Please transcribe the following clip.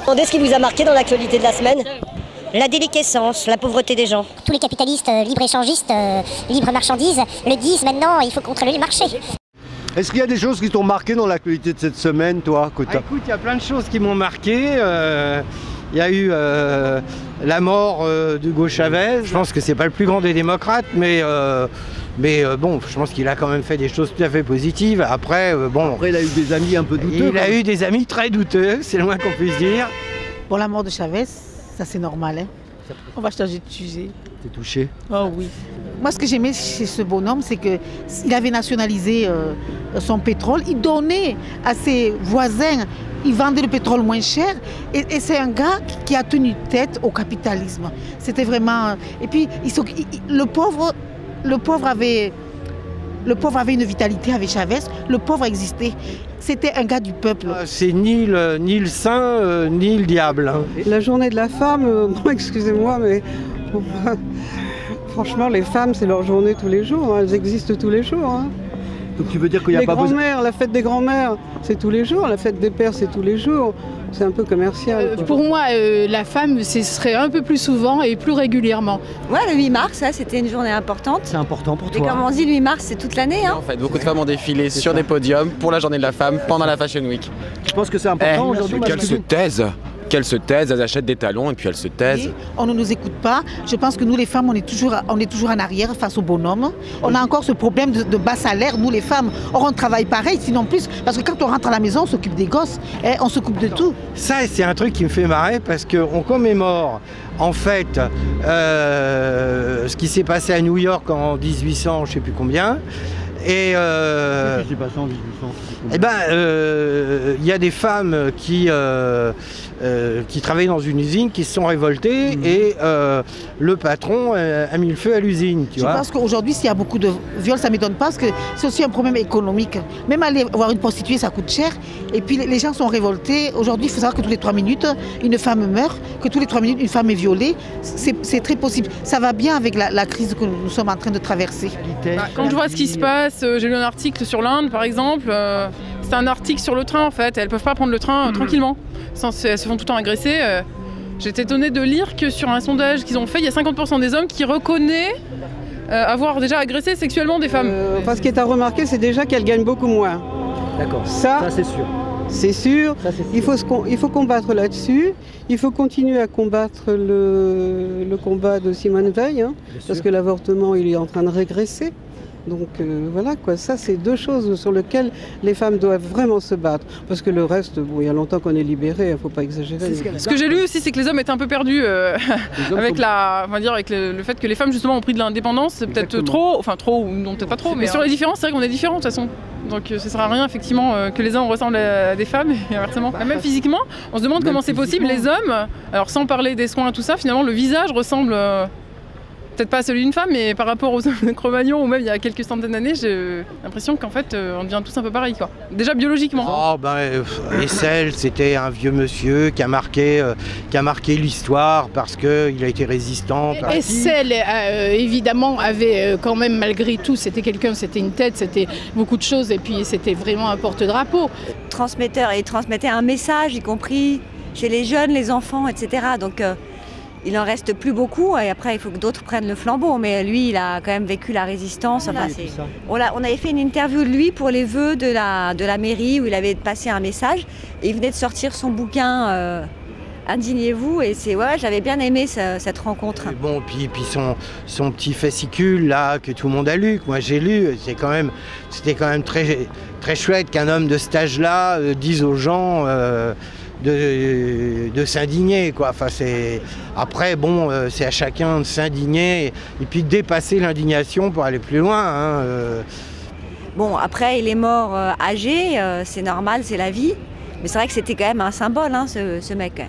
Demandez ce qui vous a marqué dans l'actualité de la semaine. La déliquescence, la pauvreté des gens. Tous les capitalistes libre-échangistes, libre-marchandises le disent maintenant, il faut contrôler le marché. Est-ce qu'il y a des choses qui t'ont marqué dans l'actualité de cette semaine, toi Écoute, il y a plein de choses qui m'ont marqué. Il y a eu la mort d'Hugo Chavez. Je pense que c'est pas le plus grand des démocrates, mais bon, je pense qu'il a quand même fait des choses tout à fait positives. Après, Après, il a eu des amis un peu douteux. Il a eu des amis très douteux, c'est le moins qu'on puisse dire. Pour la mort de Chavez, ça c'est normal. Hein. On va changer de sujet. T'es touché? Oh oui. Moi, ce que j'aimais chez ce bonhomme, c'est qu'il avait nationalisé son pétrole. Il donnait à ses voisins, il vendait le pétrole moins cher. Et c'est un gars qui a tenu tête au capitalisme. C'était vraiment... Et puis, le pauvre avait une vitalité avec Chavez. Le pauvre existait. C'était un gars du peuple. C'est ni le saint, ni le diable. Hein. La journée de la femme, excusez-moi, mais franchement, les femmes, c'est leur journée tous les jours. Hein. Elles existent tous les jours. Hein. Donc tu veux dire qu'il n'y a pas besoin... La fête des grands-mères, c'est tous les jours. La fête des pères, c'est tous les jours. C'est un peu commercial. Pour moi, la femme, ce serait un peu plus souvent et plus régulièrement. Ouais, le 8 mars, c'était une journée importante. C'est important pour toi. Et comme on dit, le 8 mars, c'est toute l'année. Hein. En fait, beaucoup de femmes ont défilé sur des podiums pour la journée de la femme pendant la Fashion Week. Je pense que c'est important aujourd'hui. Qu'elles se taisent, elles achètent des talons et puis elles se taisent. On ne nous écoute pas. Je pense que nous, les femmes, on est toujours en arrière face aux bonhommes. On a encore ce problème de bas salaire, nous les femmes. Or, on travaille pareil, sinon plus. Parce que quand on rentre à la maison, on s'occupe des gosses, on s'occupe de tout. Ça, c'est un truc qui me fait marrer parce qu'on commémore en fait ce qui s'est passé à New York en 1800, je ne sais plus combien. Et qu'est-ce qui s'est passé en 1800 ? Eh ben, y a des femmes qui travaillaient dans une usine qui se sont révoltées et le patron a mis le feu à l'usine. Je pense qu'aujourd'hui, s'il y a beaucoup de viols, ça ne m'étonne pas parce que c'est aussi un problème économique. Même aller voir une prostituée, ça coûte cher. Et puis les gens sont révoltés. Aujourd'hui, il faut savoir que toutes les 3 minutes, une femme meurt, que toutes les 3 minutes, une femme est violée. C'est très possible. Ça va bien avec la crise que nous sommes en train de traverser. Quand je vois ce qui se passe, j'ai lu un article sur l'Inde, par exemple. C'est un article sur le train, en fait. Elles ne peuvent pas prendre le train tranquillement. Elles se font tout le temps agresser. J'étais étonnée de lire que sur un sondage qu'ils ont fait, il y a 50% des hommes qui reconnaissent avoir déjà agressé sexuellement des femmes. Ce qui est à remarquer, c'est déjà qu'elles gagnent beaucoup moins. D'accord, ça c'est sûr. C'est sûr, il faut combattre là-dessus, il faut continuer à combattre le combat de Simone Veil, hein, parce que l'avortement il est en train de régresser. Donc voilà quoi, ça c'est 2 choses sur lesquelles les femmes doivent vraiment se battre. Parce que le reste, bon, il y a longtemps qu'on est libéré, il ne faut pas exagérer. Ce que j'ai lu aussi, c'est que les hommes étaient un peu perdus avec le fait que les femmes justement ont pris de l'indépendance, peut-être trop, ou non peut-être pas trop, mais sur les différences, c'est vrai qu'on est différents de toute façon. Donc ça sert à rien effectivement que les hommes ressemblent à des femmes et inversement. Même physiquement, on se demande comment c'est possible, les hommes, alors sans parler des soins et tout ça, finalement le visage ressemble... Peut-être pas à celui d'une femme, mais par rapport aux hommes de Cro-Magnon ou même il y a quelques centaines d'années, j'ai l'impression qu'en fait on devient tous un peu pareil quoi. Déjà biologiquement. Essel, c'était un vieux monsieur qui a marqué l'histoire parce qu'il a été résistant. Essel évidemment avait quand même malgré tout, c'était une tête, c'était beaucoup de choses et puis c'était vraiment un porte-drapeau. Transmetteur, et il transmettait un message, y compris chez les jeunes, les enfants, etc. Donc il en reste plus beaucoup et après il faut que d'autres prennent le flambeau. Mais lui, il a quand même vécu la résistance. Enfin, on avait fait une interview de lui pour les vœux de la mairie où il avait passé un message. Et il venait de sortir son bouquin Indignez-vous. Et j'avais bien aimé cette rencontre. Et bon, puis son petit fascicule là que tout le monde a lu, que moi j'ai lu. C'était quand même très, très chouette qu'un homme de cet âge-là dise aux gens. De s'indigner quoi. Enfin, après bon, c'est à chacun de s'indigner et puis de dépasser l'indignation pour aller plus loin. Hein. Bon, après il est mort âgé, c'est normal, c'est la vie. Mais c'est vrai que c'était quand même un symbole, hein, ce mec.